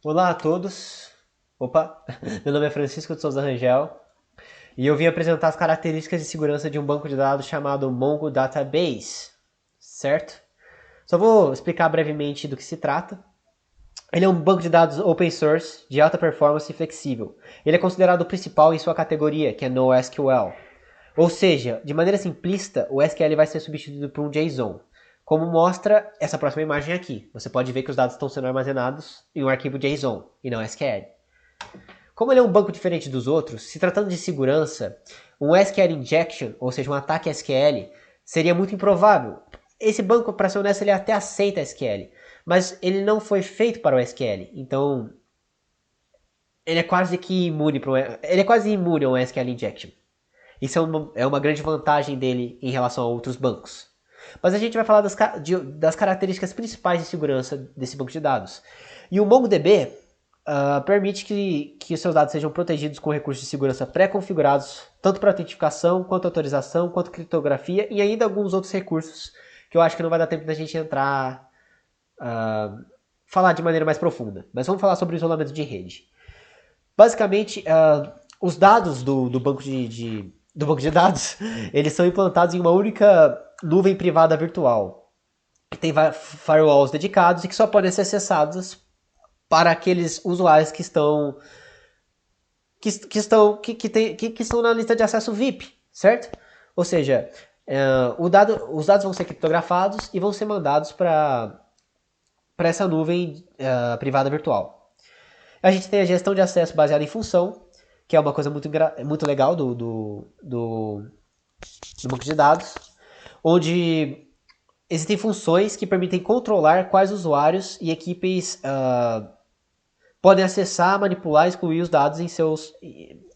Olá a todos. Opa, meu nome é Francisco de Souza Rangel e eu vim apresentar as características de segurança de um banco de dados chamado Mongo Database, certo? Só vou explicar brevemente do que se trata. Ele é um banco de dados open source de alta performance e flexível. Ele é considerado o principal em sua categoria, que é NoSQL. Ou seja, de maneira simplista, o SQL vai ser substituído por um JSON, como mostra essa próxima imagem aqui. Você pode ver que os dados estão sendo armazenados em um arquivo JSON e não SQL. Como ele é um banco diferente dos outros, se tratando de segurança, um SQL injection, ou seja, um ataque SQL, seria muito improvável. Esse banco, para ser honesto, ele até aceita SQL, mas ele não foi feito para o SQL. Então, ele é quase que imune para ele é quase imune a um SQL injection. Isso é uma grande vantagem dele em relação a outros bancos. Mas a gente vai falar das características principais de segurança desse banco de dados. E o MongoDB permite que os seus dados sejam protegidos com recursos de segurança pré-configurados, tanto para autentificação, quanto autorização, quanto criptografia e ainda alguns outros recursos que eu acho que não vai dar tempo da gente entrar, falar de maneira mais profunda. Mas vamos falar sobre o isolamento de rede. Basicamente, os dados do do banco de dados, eles são implantados em uma única nuvem privada virtual, que tem firewalls dedicados e que só podem ser acessados para aqueles usuários que estão na lista de acesso VIP, certo? Ou seja, os dados vão ser criptografados e vão ser mandados para essa nuvem privada virtual. A gente tem a gestão de acesso baseada em função, que é uma coisa muito legal do banco de dados, onde existem funções que permitem controlar quais usuários e equipes podem acessar, manipular e excluir os dados em seus.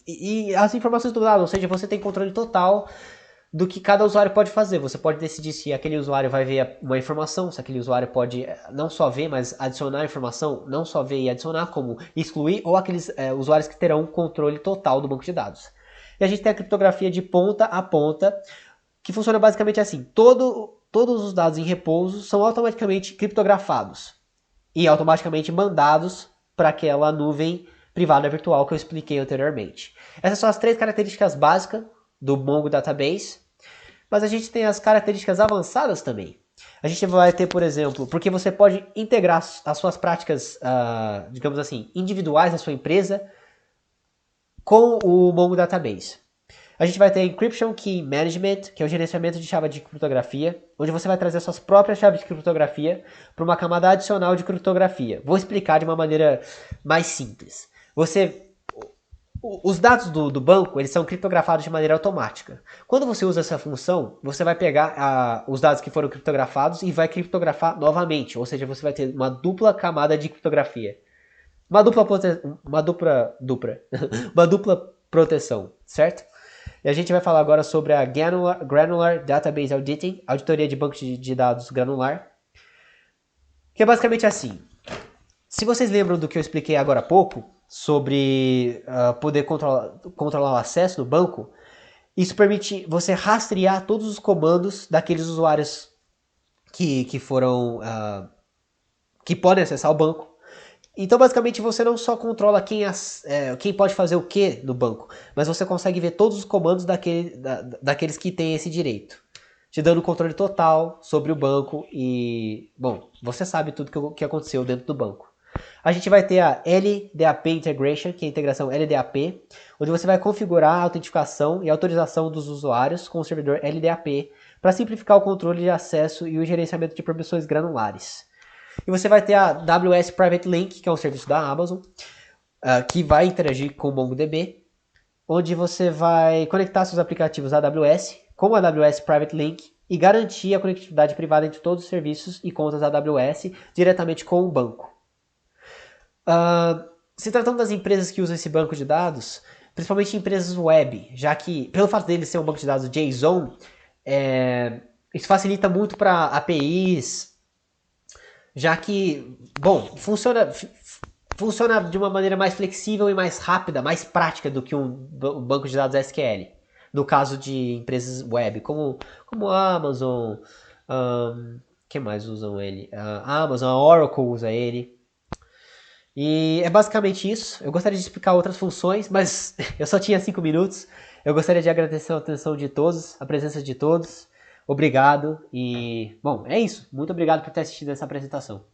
E as informações do dado, ou seja, você tem controle total do que cada usuário pode fazer. Você pode decidir se aquele usuário vai ver uma informação, se aquele usuário pode não só ver, mas adicionar informação, não só ver e adicionar, como excluir, ou aqueles usuários que terão controle total do banco de dados. E a gente tem a criptografia de ponta a ponta, que funciona basicamente assim: todos os dados em repouso são automaticamente criptografados e automaticamente mandados para aquela nuvem privada virtual que eu expliquei anteriormente. Essas são as três características básicas do Mongo Database, mas a gente tem as características avançadas também. A gente vai ter, por exemplo, porque você pode integrar as suas práticas, digamos assim, individuais da sua empresa com o Mongo Database. A gente vai ter Encryption Key Management, que é o gerenciamento de chave de criptografia, onde você vai trazer suas próprias chaves de criptografia para uma camada adicional de criptografia. Vou explicar de uma maneira mais simples. Os dados do banco eles são criptografados de maneira automática. Quando você usa essa função, você vai pegar os dados que foram criptografados e vai criptografar novamente, ou seja, você vai ter uma dupla camada de criptografia. Uma dupla, uma dupla proteção, certo? E a gente vai falar agora sobre a Granular Database Auditing, auditoria de banco de dados granular, que é basicamente assim. Se vocês lembram do que eu expliquei agora há pouco, sobre poder controlar o acesso no banco, isso permite você rastrear todos os comandos daqueles usuários que foram que podem acessar o banco. Então, basicamente, você não só controla quem pode fazer o que no banco, mas você consegue ver todos os comandos daqueles que têm esse direito, te dando controle total sobre o banco e, bom, você sabe tudo que aconteceu dentro do banco. A gente vai ter a LDAP Integration, que é a integração LDAP, onde você vai configurar a autenticação e autorização dos usuários com o servidor LDAP para simplificar o controle de acesso e o gerenciamento de permissões granulares. E você vai ter a AWS Private Link, que é um serviço da Amazon, que vai interagir com o MongoDB, onde você vai conectar seus aplicativos AWS com a AWS Private Link e garantir a conectividade privada entre todos os serviços e contas AWS diretamente com o banco. Se tratando das empresas que usam esse banco de dados, principalmente empresas web, já que, pelo fato dele ser um banco de dados JSON, isso facilita muito para APIs, já que, bom, funciona de uma maneira mais flexível e mais rápida, mais prática do que um banco de dados SQL. No caso de empresas web, como a Amazon, quem mais usam ele? A Amazon, a Oracle usa ele. E é basicamente isso. Eu gostaria de explicar outras funções, mas eu só tinha 5 minutos. Eu gostaria de agradecer a atenção de todos, a presença de todos. Obrigado e, bom, é isso. Muito obrigado por ter assistido essa apresentação.